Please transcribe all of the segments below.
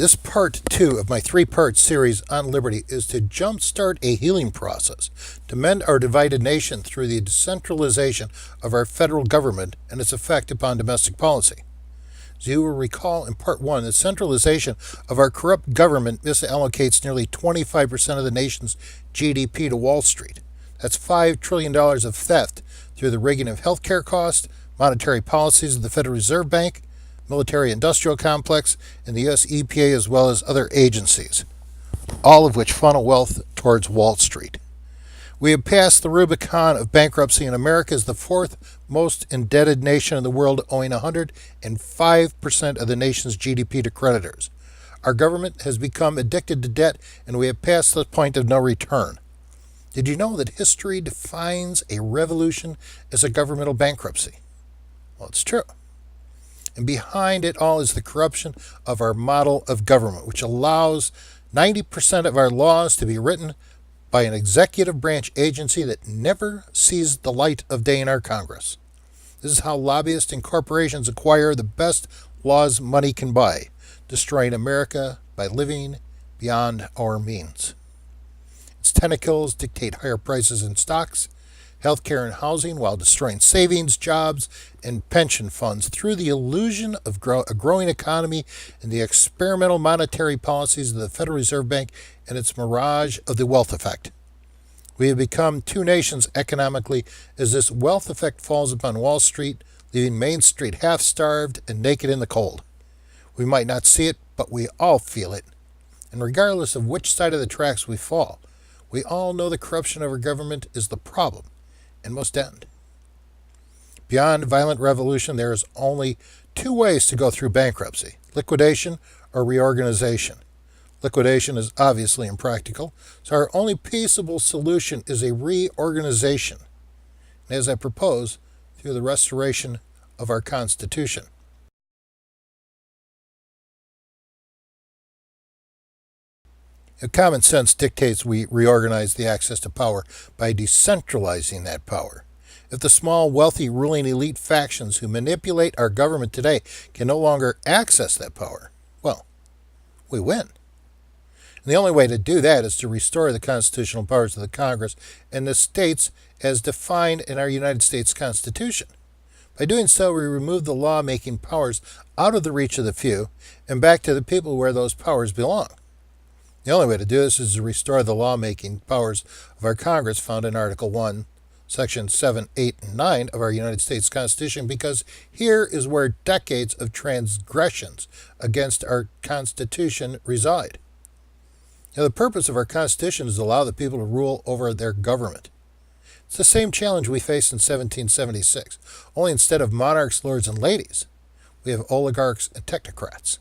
This part 2 of my 3-part series on liberty is to jumpstart a healing process, to mend our divided nation through the decentralization of our federal government and its effect upon domestic policy. As you will recall in part 1, the centralization of our corrupt government misallocates nearly 25% of the nation's GDP to Wall Street. That's $5 trillion of theft through the rigging of healthcare costs, monetary policies of the Federal Reserve Bank, military-industrial complex, and the U.S. EPA, as well as other agencies, all of which funnel wealth towards Wall Street. We have passed the Rubicon of bankruptcy, and America is the fourth most indebted nation in the world, owing 105% of the nation's GDP to creditors. Our government has become addicted to debt, and we have passed the point of no return. Did you know that history defines a revolution as a governmental bankruptcy? Well, it's true. And behind it all is the corruption of our model of government, which allows 90% of our laws to be written by an executive branch agency that never sees the light of day in our Congress. This is how lobbyists and corporations acquire the best laws money can buy, destroying America by living beyond our means. Its tentacles dictate higher prices in stocks, healthcare and housing, while destroying savings, jobs, and pension funds through the illusion of a growing economy and the experimental monetary policies of the Federal Reserve Bank and its mirage of the wealth effect. We have become two nations economically as this wealth effect falls upon Wall Street, leaving Main Street half-starved and naked in the cold. We might not see it, but we all feel it. And regardless of which side of the tracks we fall, we all know the corruption of our government is the problem and must end. Beyond violent revolution, there is only two ways to go through bankruptcy: liquidation or reorganization. Liquidation is obviously impractical, so our only peaceable solution is a reorganization, and as I propose, through the restoration of our Constitution. Common sense dictates we reorganize the access to power by decentralizing that power. If the small, wealthy, ruling elite factions who manipulate our government today can no longer access that power, well, we win. And the only way to do that is to restore the constitutional powers of the Congress and the states as defined in our United States Constitution. By doing so, we remove the law-making powers out of the reach of the few and back to the people where those powers belong. The only way to do this is to restore the lawmaking powers of our Congress found in Article 1, Sections 7, 8, and 9 of our United States Constitution, because here is where decades of transgressions against our Constitution reside. Now, the purpose of our Constitution is to allow the people to rule over their government. It's the same challenge we faced in 1776, only instead of monarchs, lords, and ladies, we have oligarchs and technocrats.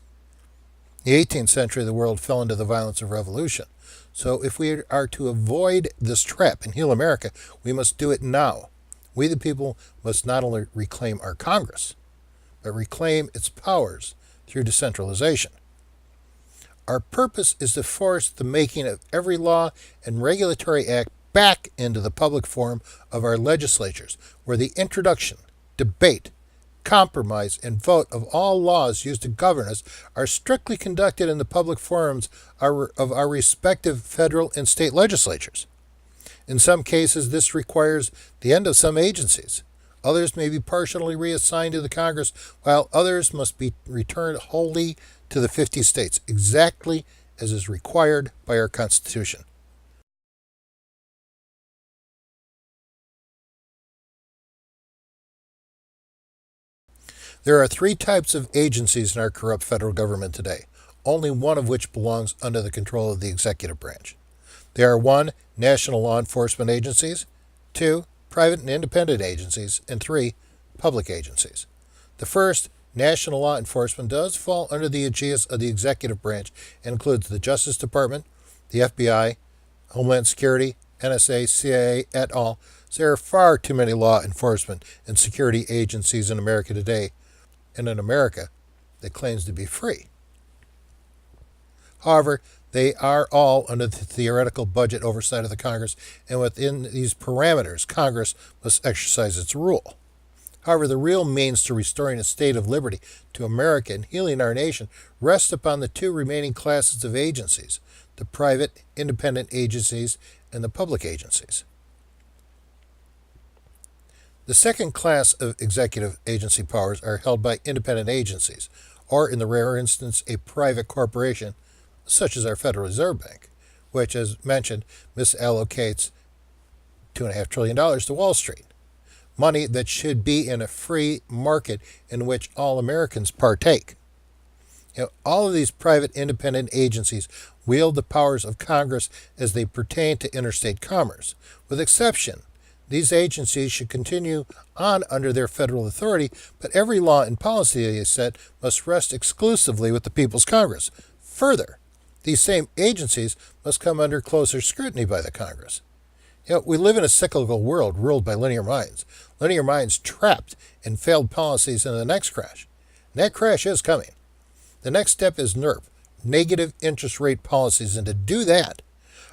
In the 18th century, the world fell into the violence of revolution. So if we are to avoid this trap and heal America, we must do it now. We, the people, must not only reclaim our Congress, but reclaim its powers through decentralization. Our purpose is to force the making of every law and regulatory act back into the public forum of our legislatures, where the introduction, debate, compromise, and vote of all laws used to govern us are strictly conducted in the public forums of our respective federal and state legislatures. In some cases, this requires the end of some agencies. Others may be partially reassigned to the Congress, while others must be returned wholly to the 50 states, exactly as is required by our Constitution. There are three types of agencies in our corrupt federal government today, only one of which belongs under the control of the executive branch. They are 1. National law enforcement agencies, 2. Private and independent agencies, and 3. Public agencies. The first, national law enforcement, does fall under the aegis of the executive branch and includes the Justice Department, the FBI, Homeland Security, NSA, CIA, et al. So there are far too many law enforcement and security agencies in America today, and in America that claims to be free. However, they are all under the theoretical budget oversight of the Congress, and within these parameters, Congress must exercise its rule. However, the real means to restoring a state of liberty to America and healing our nation rests upon the two remaining classes of agencies, the private, independent agencies and the public agencies. The second class of executive agency powers are held by independent agencies, or in the rare instance, a private corporation, such as our Federal Reserve Bank, which, as mentioned, misallocates $2.5 trillion to Wall Street. Money that should be in a free market in which all Americans partake. All of these private independent agencies wield the powers of Congress as they pertain to interstate commerce. With exception, these agencies should continue on under their federal authority, but every law and policy they set must rest exclusively with the People's Congress. Further, these same agencies must come under closer scrutiny by the Congress. We live in a cyclical world ruled by linear minds trapped in failed policies in the next crash. And that crash is coming. The next step is NIRP, negative interest rate policies, and to do that,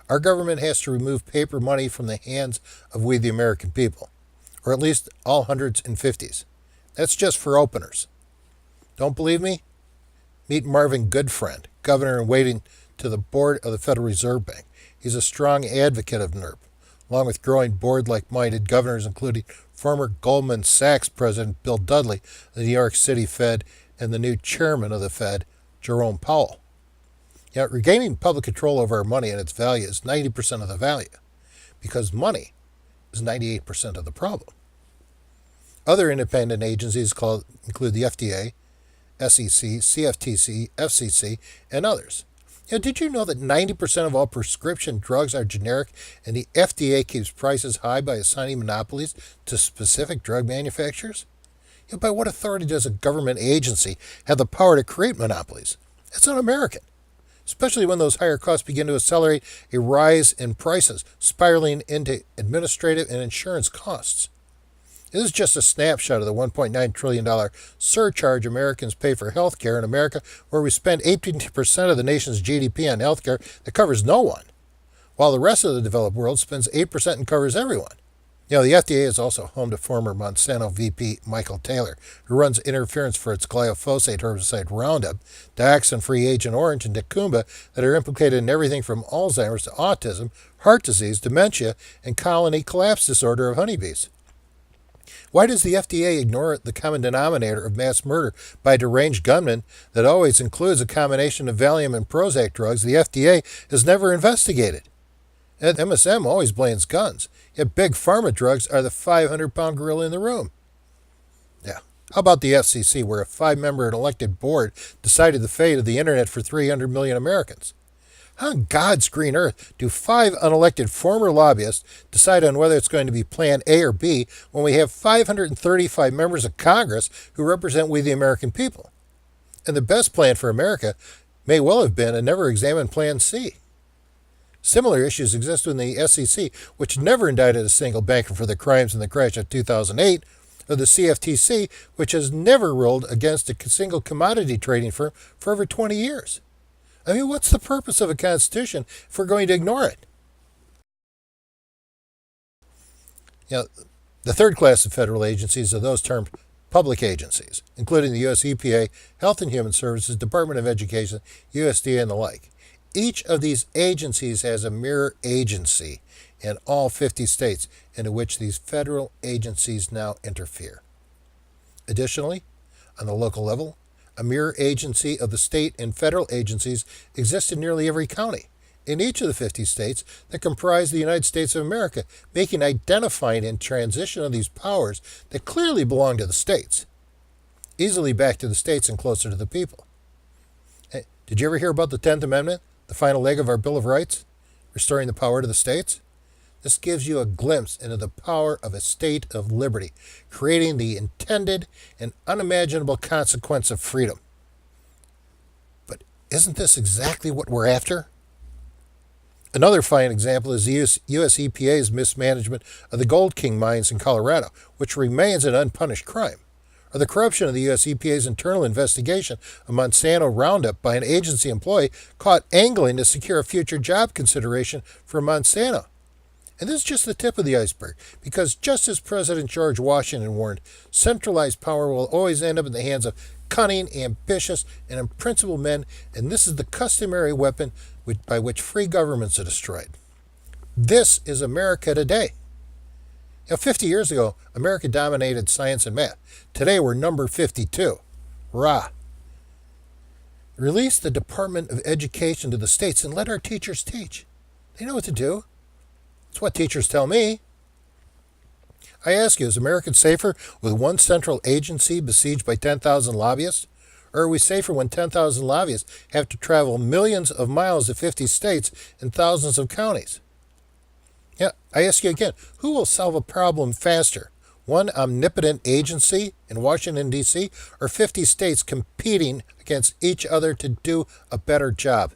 our government has to remove paper money from the hands of we the American people, or at least all hundreds and fifties. That's just for openers. Don't believe me? Meet Marvin Goodfriend, governor in waiting to the board of the Federal Reserve Bank. He's a strong advocate of NIRP, along with growing board-like-minded governors, including former Goldman Sachs President Bill Dudley, the New York City Fed, and the new chairman of the Fed, Jerome Powell. Regaining public control over our money and its value is 90% of the value, because money is 98% of the problem. Other independent agencies include the FDA, SEC, CFTC, FCC, and others. Did you know that 90% of all prescription drugs are generic, and the FDA keeps prices high by assigning monopolies to specific drug manufacturers? By what authority does a government agency have the power to create monopolies? It's un-American, especially when those higher costs begin to accelerate a rise in prices, spiraling into administrative and insurance costs. This is just a snapshot of the $1.9 trillion surcharge Americans pay for health care in America, where we spend 18% of the nation's GDP on health care that covers no one, while the rest of the developed world spends 8% and covers everyone. The FDA is also home to former Monsanto VP Michael Taylor, who runs interference for its glyphosate herbicide Roundup, dioxin-free Agent Orange, and dicamba that are implicated in everything from Alzheimer's to autism, heart disease, dementia, and colony collapse disorder of honeybees. Why does the FDA ignore the common denominator of mass murder by deranged gunmen that always includes a combination of Valium and Prozac drugs the FDA has never investigated? And MSM always blames guns, yet big pharma drugs are the 500-pound gorilla in the room. How about the FCC, where a 5-member and elected board decided the fate of the internet for 300 million Americans? How on God's green earth do 5 unelected former lobbyists decide on whether it's going to be Plan A or B when we have 535 members of Congress who represent we the American people? And the best plan for America may well have been a never-examined Plan C. Similar issues exist in the SEC, which never indicted a single banker for the crimes in the crash of 2008, or the CFTC, which has never ruled against a single commodity trading firm for over 20 years. What's the purpose of a constitution if we're going to ignore it? The third class of federal agencies are those termed public agencies, including the U.S. EPA, Health and Human Services, Department of Education, USDA, and the like. Each of these agencies has a mirror agency in all 50 states into which these federal agencies now interfere. Additionally, on the local level, a mirror agency of the state and federal agencies exists in nearly every county in each of the 50 states that comprise the United States of America, making identifying and transition of these powers that clearly belong to the states easily back to the states and closer to the people. Hey, did you ever hear about the 10th Amendment, the final leg of our Bill of Rights, restoring the power to the states? This gives you a glimpse into the power of a state of liberty, creating the intended and unimaginable consequence of freedom. But isn't this exactly what we're after? Another fine example is the U.S. EPA's mismanagement of the Gold King mines in Colorado, which remains an unpunished crime, or the corruption of the U.S. EPA's internal investigation of Monsanto Roundup by an agency employee caught angling to secure a future job consideration for Monsanto. And this is just the tip of the iceberg, because just as President George Washington warned, centralized power will always end up in the hands of cunning, ambitious, and unprincipled men, and this is the customary weapon by which free governments are destroyed. This is America today. 50 years ago, America dominated science and math. Today, we're number 52. Rah. Release the Department of Education to the states and let our teachers teach. They know what to do. It's what teachers tell me. I ask you, is America safer with one central agency besieged by 10,000 lobbyists? Or are we safer when 10,000 lobbyists have to travel millions of miles to 50 states and thousands of counties? Yeah, I ask you again, who will solve a problem faster? One omnipotent agency in Washington, D.C., or 50 states competing against each other to do a better job?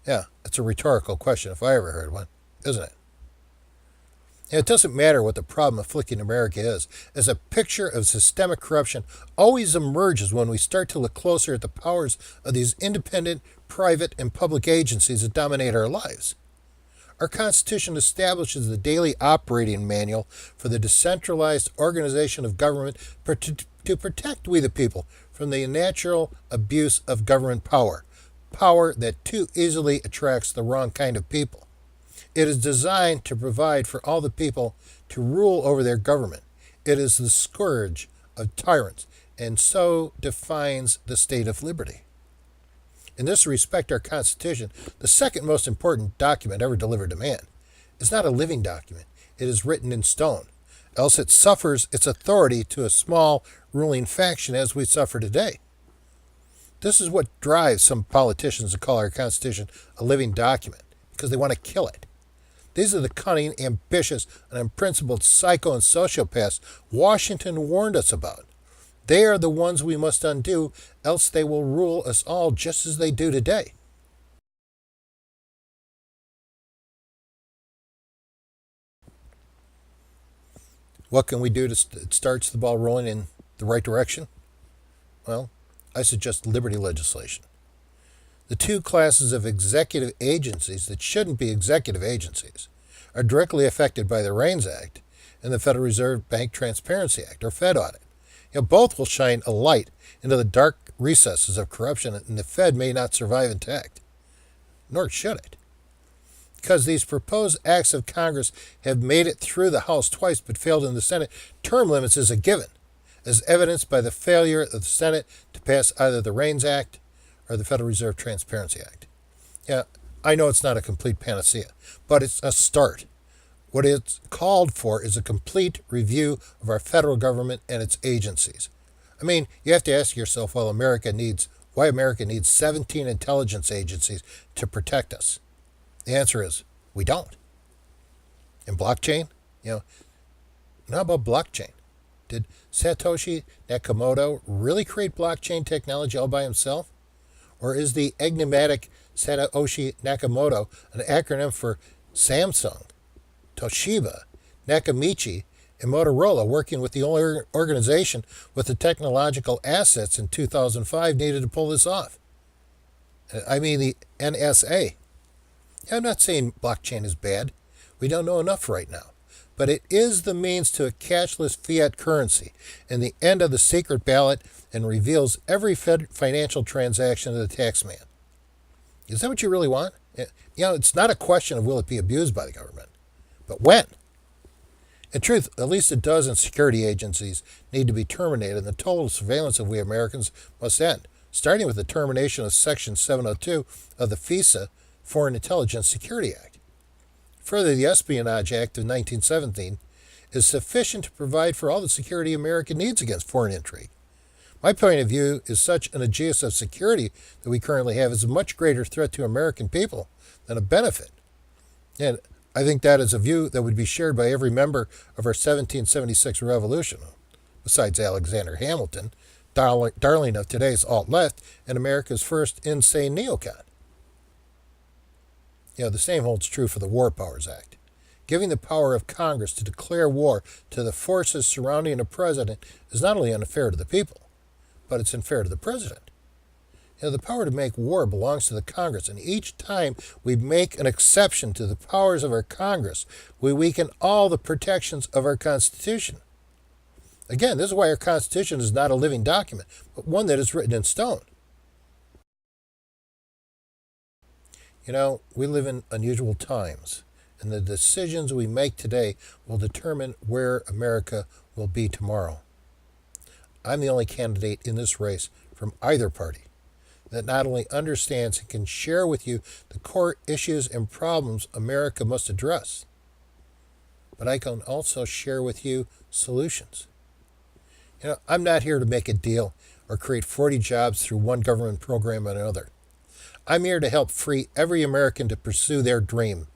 Yeah, it's a rhetorical question if I ever heard one, isn't it? And it doesn't matter what the problem afflicting America is, as a picture of systemic corruption always emerges when we start to look closer at the powers of these independent, private, and public agencies that dominate our lives. Our Constitution establishes the daily operating manual for the decentralized organization of government to protect we the people from the natural abuse of government power that too easily attracts the wrong kind of people. It is designed to provide for all the people to rule over their government. It is the scourge of tyrants, and so defines the state of liberty. In this respect, our Constitution, the second most important document ever delivered to man, is not a living document. It is written in stone, else it suffers its authority to a small ruling faction as we suffer today. This is what drives some politicians to call our Constitution a living document, because they want to kill it. These are the cunning, ambitious, and unprincipled psycho and sociopaths Washington warned us about. They are the ones we must undo, else they will rule us all just as they do today. What can we do to start the ball rolling in the right direction? Well, I suggest liberty legislation. The two classes of executive agencies that shouldn't be executive agencies are directly affected by the REINS Act and the Federal Reserve Bank Transparency Act, or Fed audit. Both will shine a light into the dark recesses of corruption, and the Fed may not survive intact. Nor should it. Because these proposed acts of Congress have made it through the House twice but failed in the Senate, term limits is a given, as evidenced by the failure of the Senate to pass either the REINS Act or the Federal Reserve Transparency Act. I know it's not a complete panacea, but it's a start. What it's called for is a complete review of our federal government and its agencies. You have to ask yourself why America needs 17 intelligence agencies to protect us. The answer is, we don't. And blockchain? How about blockchain? Did Satoshi Nakamoto really create blockchain technology all by himself? Or is the enigmatic Satoshi Nakamoto an acronym for Samsung, Toshiba, Nakamichi, and Motorola, working with the only organization with the technological assets in 2005 needed to pull this off? The NSA. I'm not saying blockchain is bad. We don't know enough right now. But it is the means to a cashless fiat currency and the end of the secret ballot, and reveals every financial transaction of the taxman. Is that what you really want? It's not a question of will it be abused by the government, but when. In truth, at least a dozen security agencies need to be terminated, and the total surveillance of we Americans must end, starting with the termination of Section 702 of the FISA, Foreign Intelligence Security Act. Further, the Espionage Act of 1917 is sufficient to provide for all the security America needs against foreign intrigue. My point of view is such an aegis of security that we currently have is a much greater threat to American people than a benefit. And I think that is a view that would be shared by every member of our 1776 revolution, besides Alexander Hamilton, darling of today's alt-left and America's first insane neocon. The same holds true for the War Powers Act. Giving the power of Congress to declare war to the forces surrounding a president is not only unfair to the people, but it's unfair to the president. The power to make war belongs to the Congress, and each time we make an exception to the powers of our Congress, we weaken all the protections of our Constitution. Again, this is why our Constitution is not a living document, but one that is written in stone. We live in unusual times, and the decisions we make today will determine where America will be tomorrow. I'm the only candidate in this race from either party that not only understands and can share with you the core issues and problems America must address, but I can also share with you solutions. I'm not here to make a deal or create 40 jobs through one government program or another. I'm here to help free every American to pursue their dream,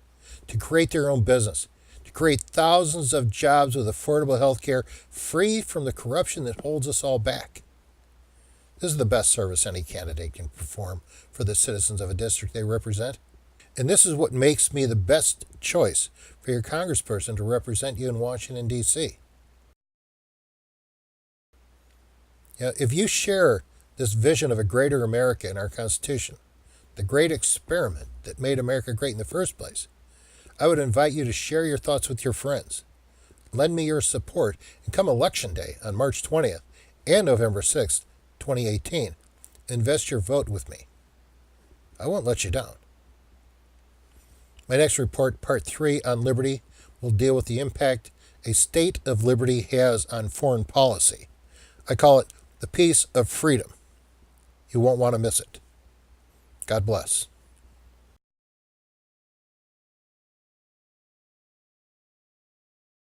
to create their own business, to create thousands of jobs with affordable health care, free from the corruption that holds us all back. This is the best service any candidate can perform for the citizens of a district they represent. And this is what makes me the best choice for your congressperson to represent you in Washington, D.C. If you share this vision of a greater America in our Constitution, the great experiment that made America great in the first place, I would invite you to share your thoughts with your friends. Lend me your support, and come Election Day on March 20th and November 6th, 2018, invest your vote with me. I won't let you down. My next report, Part 3 on liberty, will deal with the impact a state of liberty has on foreign policy. I call it the Piece of Freedom. You won't want to miss it. God bless.